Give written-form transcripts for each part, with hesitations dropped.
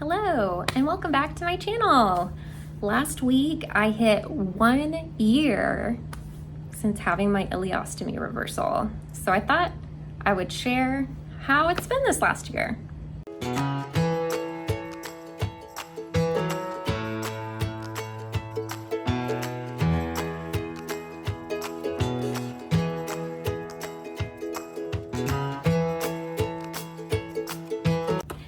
Hello and welcome back to my channel. Last week I hit 1 year since having my ileostomy reversal. So I thought I would share how it's been this last year.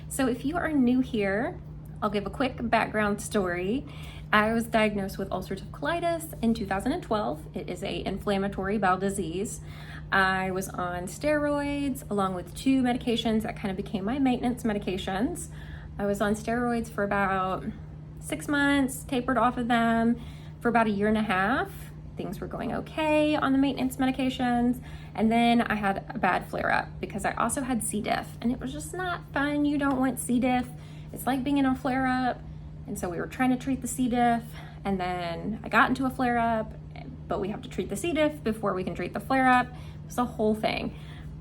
So if you are new here, I'll give a quick background story. I was diagnosed with ulcerative colitis in 2012. It is an inflammatory bowel disease. I was on steroids along with 2 medications that kind of became my maintenance medications. I was on steroids for about 6 months, tapered off of them for about 1.5 years. Things were going okay on the maintenance medications. And then I had a bad flare-up because I also had C. diff, and it was just not fun. You don't want C. diff. It's like being in a flare-up. And so we were trying to treat the C. diff, and then I got into a flare-up, but we have to treat the C. diff before we can treat the flare-up. It's a whole thing.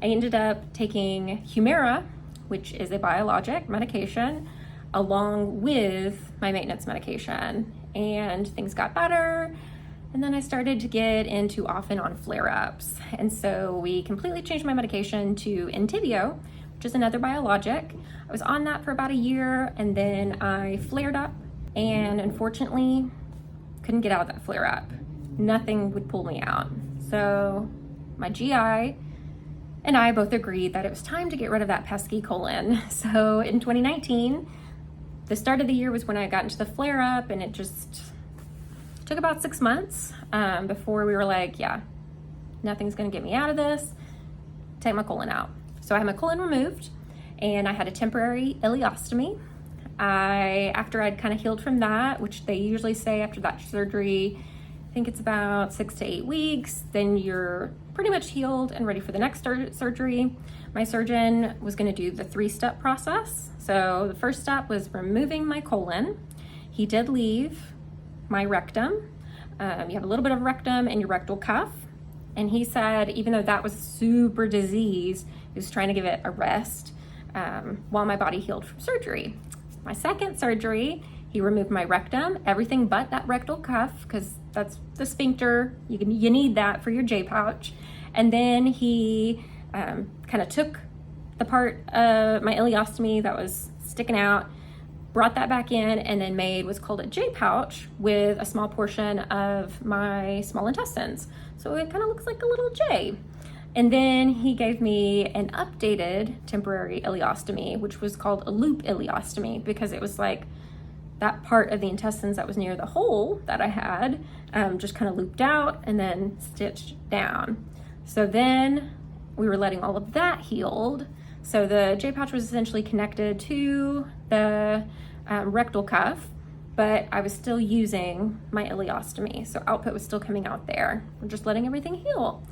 I ended up taking Humira, which is a biologic medication, along with my maintenance medication, and things got better. And then I started to get into off and on flare-ups. And so we completely changed my medication to Entyvio, which is another biologic. I was on that for about 1 year, and then I flared up and unfortunately couldn't get out of that flare-up. Nothing would pull me out. So my GI and I both agreed that it was time to get rid of that pesky colon. So in 2019, the start of the year was when I got into the flare-up, and it just took about 6 months before we were like, yeah, nothing's gonna get me out of this. Take my colon out. So I had my colon removed, and I had a temporary ileostomy. After I'd kind of healed from that, which they usually say after that surgery, I think it's about 6 to 8 weeks, then you're pretty much healed and ready for the next surgery. My surgeon was gonna do the 3-step process. So the first step was removing my colon. He did leave my rectum. You have a little bit of rectum and your rectal cuff. And he said, even though that was super diseased, he was trying to give it a rest while my body healed from surgery. My second surgery, he removed my rectum, everything but that rectal cuff, because that's the sphincter. You need that for your J pouch. And then he kind of took the part of my ileostomy that was sticking out, brought that back in, and then made what's called a J pouch with a small portion of my small intestines. So it kind of looks like a little J. And then he gave me an updated temporary ileostomy, which was called a loop ileostomy, because it was like that part of the intestines that was near the hole that I had just kind of looped out and then stitched down. So then we were letting all of that healed. So the J pouch was essentially connected to the rectal cuff, but I was still using my ileostomy. So output was still coming out there. We're just letting everything heal.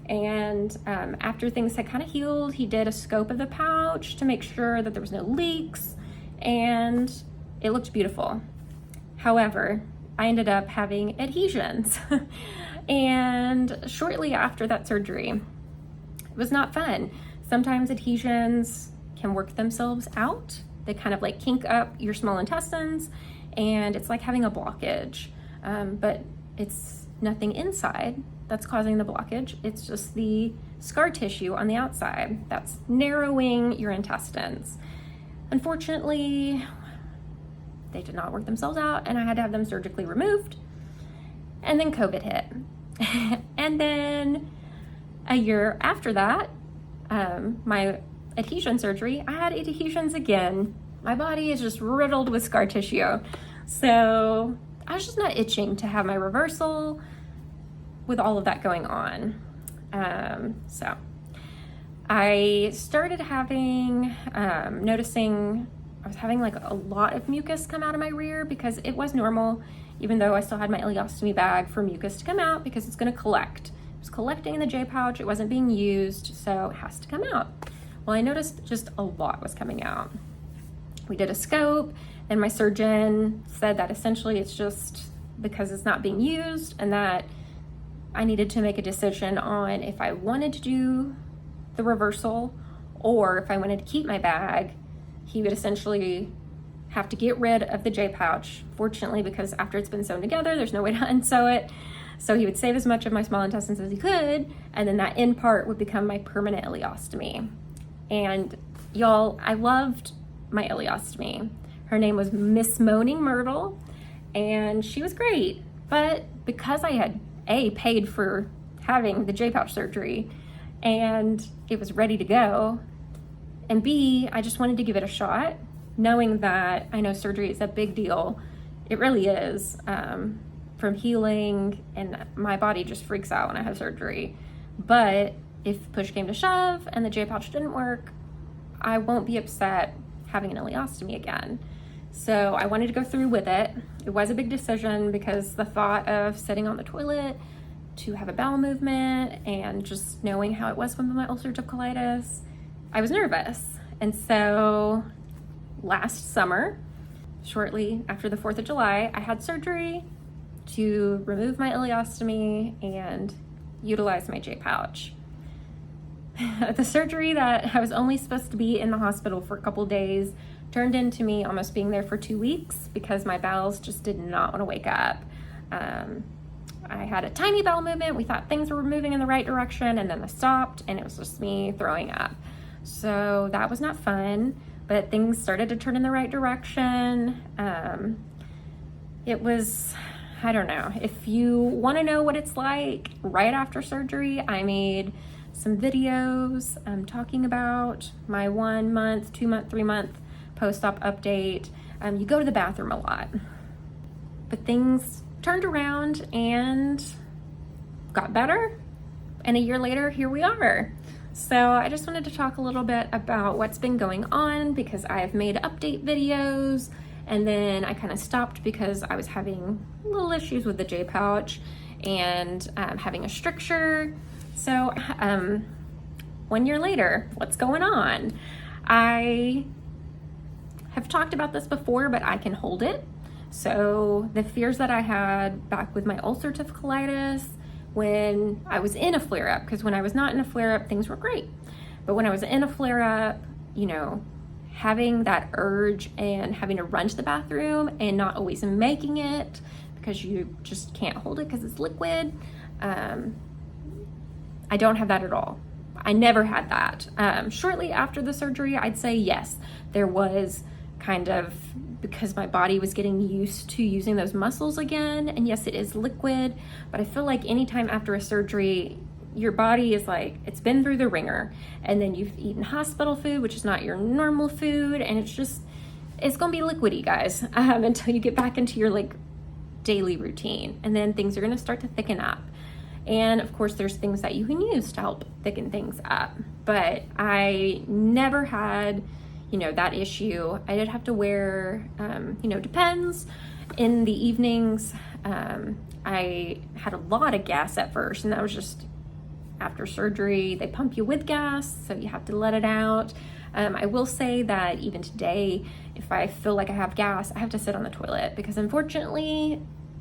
And after things had kind of healed, he did a scope of the pouch to make sure that there was no leaks, and it looked beautiful. However, I ended up having adhesions. And shortly after that surgery, it was not fun. Sometimes adhesions can work themselves out. They kind of like kink up your small intestines, and it's like having a blockage, but it's nothing inside that's causing the blockage. It's just the scar tissue on the outside that's narrowing your intestines. Unfortunately, they did not work themselves out, and I had to have them surgically removed. And then COVID hit. And then a year after that, my adhesion surgery, I had adhesions again. My body is just riddled with scar tissue. So I was just not itching to have my reversal with all of that going on. So I started having, noticing I was having like a lot of mucus come out of my rear, because it was normal, even though I still had my ileostomy bag, for mucus to come out because it's gonna collect. It was collecting in the J pouch, it wasn't being used, so it has to come out. Well, I noticed just a lot was coming out. We did a scope, and my surgeon said that essentially it's just because it's not being used, and that I needed to make a decision on if I wanted to do the reversal or if I wanted to keep my bag. He would essentially have to get rid of the J pouch, fortunately, because after it's been sewn together, there's no way to unsew it. So he would save as much of my small intestines as he could, and then that end part would become my permanent ileostomy. And y'all, I loved my ileostomy. Her name was Miss Moaning Myrtle, and she was great. But because I had A, paid for having the J pouch surgery, and it was ready to go, and B, I just wanted to give it a shot, knowing that I know surgery is a big deal. It really is. From healing, and my body just freaks out when I have surgery. But if push came to shove and the J pouch didn't work, I won't be upset having an ileostomy again. So I wanted to go through with it. It was a big decision because the thought of sitting on the toilet to have a bowel movement and just knowing how it was with my ulcerative colitis, I was nervous. And so last summer, shortly after the 4th of July, I had surgery to remove my ileostomy and utilize my J pouch. The surgery that I was only supposed to be in the hospital for a couple days turned into me almost being there for 2 weeks because my bowels just did not want to wake up. I had a tiny bowel movement. We thought things were moving in the right direction, and then they stopped, and it was just me throwing up. So that was not fun, but things started to turn in the right direction. It was, I don't know, if you want to know what it's like right after surgery, I made some videos talking about my 1 month, 2 month, 3 month post-op update. You go to the bathroom a lot, but things turned around and got better. And a year later, here we are. So I just wanted to talk a little bit about what's been going on because I've made update videos, and then I kind of stopped because I was having little issues with the J pouch and having a stricture. So 1 year later, what's going on? I have talked about this before, but I can hold it. So the fears that I had back with my ulcerative colitis when I was in a flare-up, because when I was not in a flare-up, things were great. But when I was in a flare-up, you know, having that urge and having to run to the bathroom and not always making it because you just can't hold it because it's liquid. I don't have that at all. I never had that. Shortly after the surgery, I'd say yes, there was kind of, because my body was getting used to using those muscles again. And yes, it is liquid, but I feel like anytime after a surgery, your body is like, it's been through the ringer, and then you've eaten hospital food, which is not your normal food. And it's gonna be liquidy, guys, until you get back into your like daily routine. And then things are gonna start to thicken up. And of course, there's things that you can use to help thicken things up. But I never had, you know, that issue. I did have to wear, you know, Depends in the evenings. I had a lot of gas at first, and that was just after surgery. They pump you with gas, so you have to let it out. I will say that even today, if I feel like I have gas, I have to sit on the toilet because unfortunately,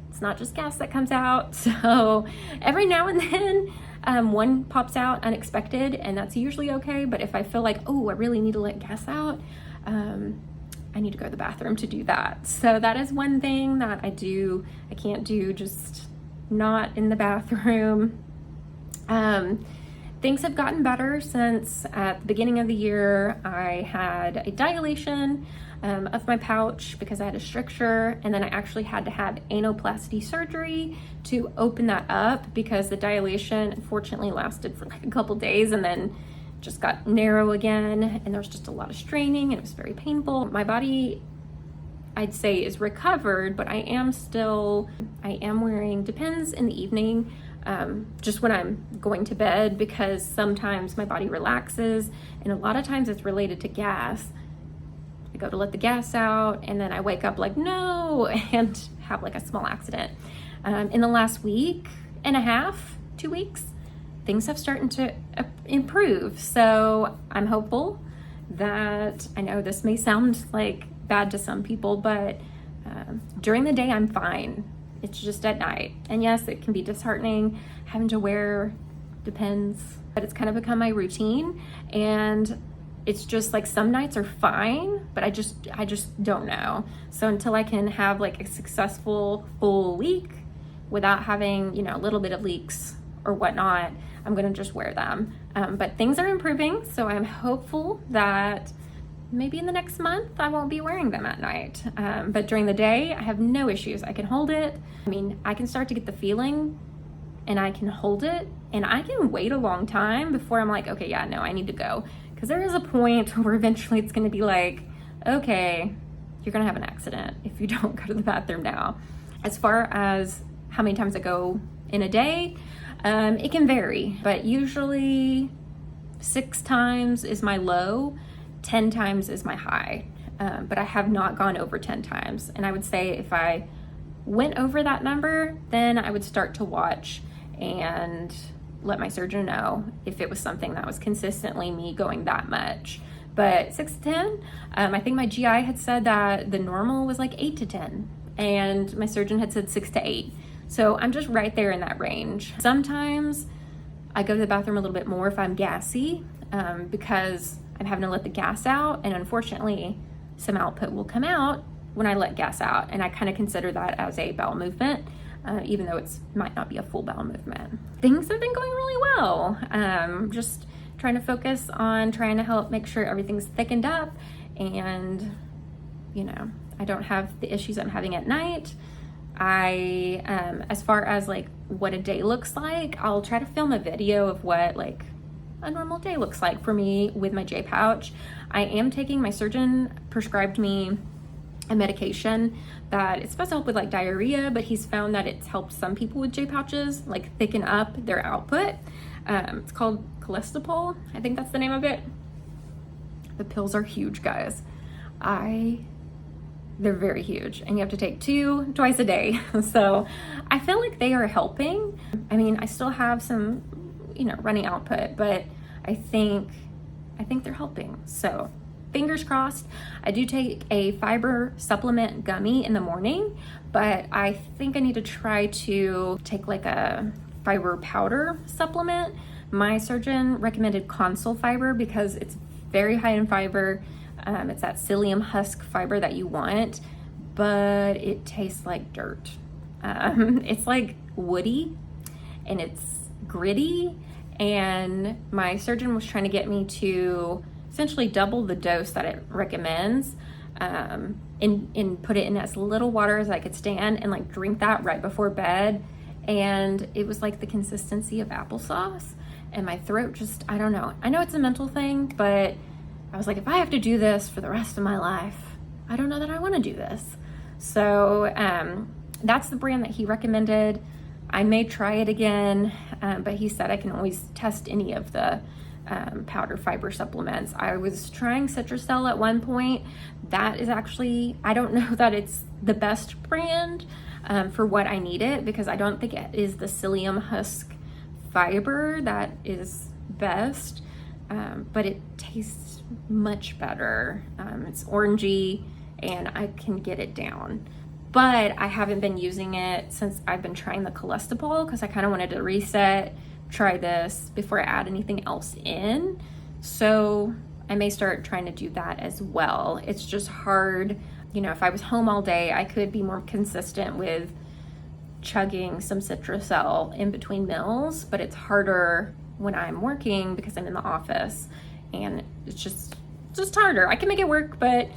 it's not just gas that comes out. So every now and then, one pops out unexpected, and that's usually okay. But if I feel like, oh, I really need to let gas out, I need to go to the bathroom to do that. So that is one thing that I do. I can't do just not in the bathroom. Things have gotten better since at the beginning of the year. I had a dilation of my pouch because I had a stricture, and then I actually had to have anoplasty surgery to open that up because the dilation unfortunately lasted for like a couple days and then just got narrow again, and there was just a lot of straining and it was very painful. My body, I'd say, is recovered, but I am wearing Depends in the evening, just when I'm going to bed, because sometimes my body relaxes, and a lot of times it's related to gas. I go to let the gas out, and then I wake up like, no, and have like a small accident. In the last week and a half, 2 weeks, things have started to improve. So I'm hopeful that, I know this may sound like bad to some people, but during the day I'm fine. It's just at night. And yes, it can be disheartening having to wear Depends, but it's kind of become my routine. And It's just like some nights are fine, but I just don't know. So until I can have like a successful full week without having, you know, a little bit of leaks or whatnot, I'm gonna just wear them. But things are improving, so I'm hopeful that maybe in the next month I won't be wearing them at night. But during the day, I have no issues. I can hold it. I mean, I can start to get the feeling and I can hold it, and I can wait a long time before I'm like, okay, yeah, no, I need to go. Because there is a point where eventually it's gonna be like, okay, you're gonna have an accident if you don't go to the bathroom now. As far as how many times I go in a day, it can vary, but usually 6 times is my low, 10 times is my high. But I have not gone over 10 times. And I would say if I went over that number, then I would start to watch and let my surgeon know if it was something that was consistently me going that much. But 6 to 10, I think my GI had said that the normal was like 8 to 10, and my surgeon had said 6 to 8. So I'm just right there in that range. Sometimes I go to the bathroom a little bit more if I'm gassy, because I'm having to let the gas out, and unfortunately some output will come out when I let gas out, and I kind of consider that as a bowel movement, even though it might not be a full bowel movement. Things have been going really well. Just trying to focus on trying to help make sure everything's thickened up, and you know, I don't have the issues I'm having at night. As far as like what a day looks like, I'll try to film a video of what like a normal day looks like for me with my J pouch. I am taking, my surgeon prescribed me a medication that it's supposed to help with like diarrhea, but he's found that it's helped some people with J pouches like thicken up their output. It's called Ileostomy, I think that's the name of it. The pills are huge, guys. They're very huge, and you have to take 2 twice a day. So I feel like they are helping. I mean, I still have some, you know, running output, but I think they're helping. So fingers crossed. I do take a fiber supplement gummy in the morning, but I think I need to try to take like a fiber powder supplement. My surgeon recommended Consul fiber because it's very high in fiber. It's that psyllium husk fiber that you want, but it tastes like dirt. It's like woody and it's gritty, and my surgeon was trying to get me to essentially double the dose that it recommends, and put it in as little water as I could stand, and like drink that right before bed. And it was like the consistency of applesauce, and my throat just, I don't know. I know it's a mental thing, but I was like, if I have to do this for the rest of my life, I don't know that I want to do this. So that's the brand that he recommended. I may try it again, but he said I can always test any of the powder fiber supplements. I was trying Citrusel at one point. That is actually, I don't know that it's the best brand for what I need it, because I don't think it is the psyllium husk fiber that is best, but it tastes much better. It's orangey and I can get it down, but I haven't been using it since I've been trying the Ileostomy, because I kind of wanted to reset, try this before I add anything else in. So I may start trying to do that as well. It's just hard, you know, if I was home all day, I could be more consistent with chugging some Citrusel in between meals, but it's harder when I'm working because I'm in the office, and it's just harder. I can make it work, but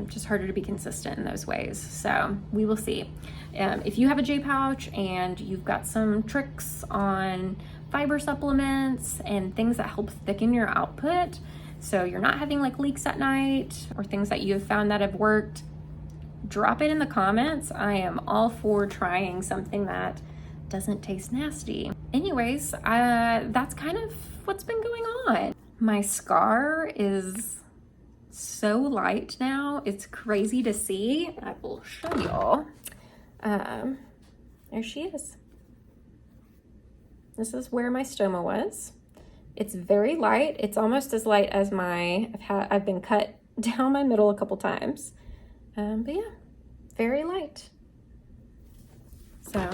just harder to be consistent in those ways. So we will see. If you have a J pouch and you've got some tricks on fiber supplements and things that help thicken your output, so you're not having like leaks at night, or things that you have found that have worked, drop it in the comments. I am all for trying something that doesn't taste nasty. Anyways, that's kind of what's been going on. My scar is so light now. It's crazy to see. I will show y'all. There she is. This is where my stoma was. It's very light. It's almost as light as I've been cut down my middle a couple times. But yeah, very light. So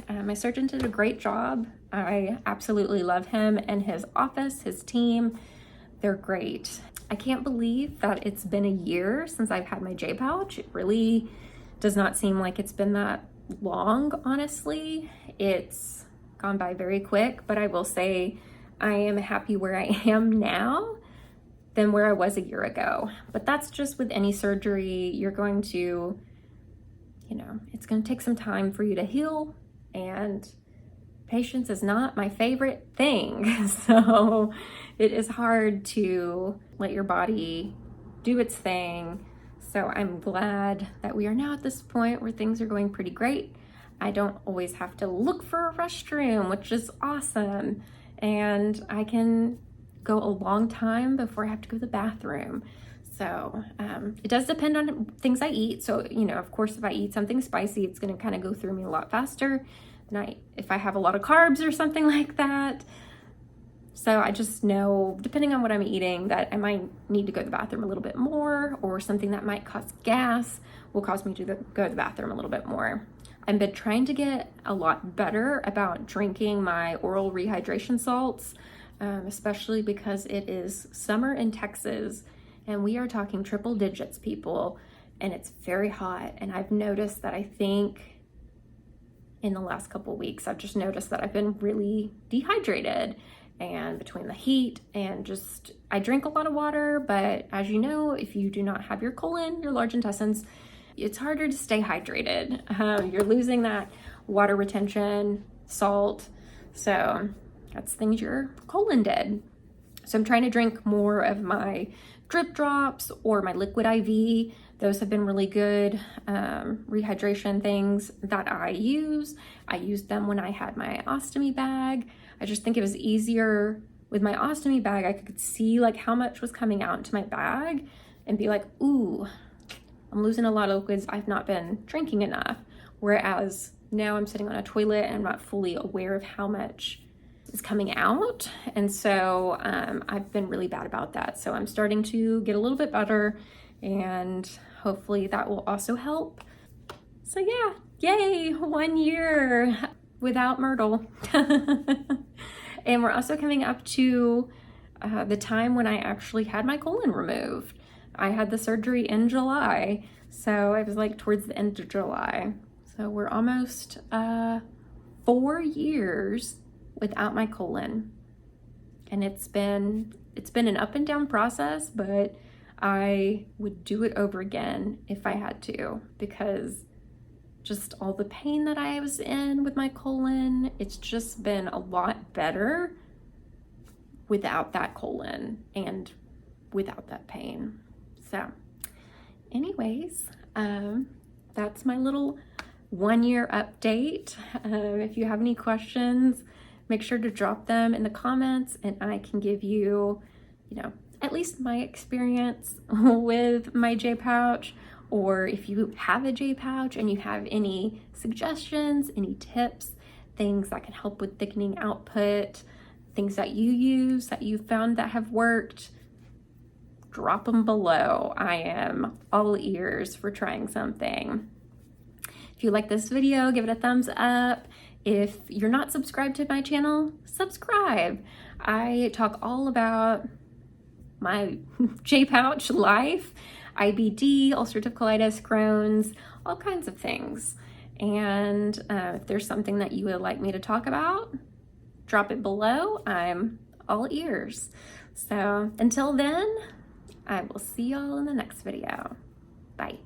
my surgeon did a great job. I absolutely love him and his office, his team. They're great. I can't believe that it's been a year since I've had my J pouch. It really does not seem like it's been that long, honestly. It's gone by very quick, but I will say I am happy where I am now than where I was a year ago. But that's just with any surgery. You're going to, it's going to take some time for you to heal, and patience is not my favorite thing. So it is hard to let your body do its thing. So I'm glad that we are now at this point where things are going pretty great. I don't always have to look for a restroom, which is awesome. And I can go a long time before I have to go to the bathroom. So it does depend on things I eat. So, of course, if I eat something spicy, it's going to kind of go through me a lot faster than if I have a lot of carbs or something like that. So I just know, depending on what I'm eating, that I might need to go to the bathroom a little bit more, or something that might cause gas will cause me to go to the bathroom a little bit more. I've been trying to get a lot better about drinking my oral rehydration salts, especially because it is summer in Texas, and we are talking triple digits, people, and it's very hot. And I've noticed that I think in the last couple of weeks, I've just noticed that I've been really dehydrated. And between the heat and just, I drink a lot of water, but as you know, if you do not have your colon, your large intestines, it's harder to stay hydrated. You're losing that water retention, salt. So that's things your colon did. So I'm trying to drink more of my drip drops or my liquid IV. Those have been really good rehydration things that I use. I used them when I had my ostomy bag. I just think it was easier with my ostomy bag. I could see like how much was coming out into my bag and be like, ooh, I'm losing a lot of liquids. I've not been drinking enough. Whereas now I'm sitting on a toilet and I'm not fully aware of how much is coming out. And so I've been really bad about that. So I'm starting to get a little bit better, and hopefully that will also help. So yeah, yay, 1 year without Myrtle. And we're also coming up to the time when I actually had my colon removed. I had the surgery in July, so it was like towards the end of July. So we're almost 4 years without my colon, and it's been an up and down process, but I would do it over again if I had to, because just all the pain that I was in with my colon, it's just been a lot better without that colon and without that pain. So anyways, that's my little 1 year update. If you have any questions, make sure to drop them in the comments, and I can give you, at least my experience with my J pouch. Or if you have a J pouch and you have any suggestions, any tips, things that can help with thickening output, things that you use that you found that have worked, drop them below. I am all ears for trying something. If you like this video, give it a thumbs up. If you're not subscribed to my channel, subscribe. I talk all about my J pouch life, IBD, ulcerative colitis, Crohn's, all kinds of things. And if there's something that you would like me to talk about, drop it below. I'm all ears. So until then, I will see y'all in the next video. Bye.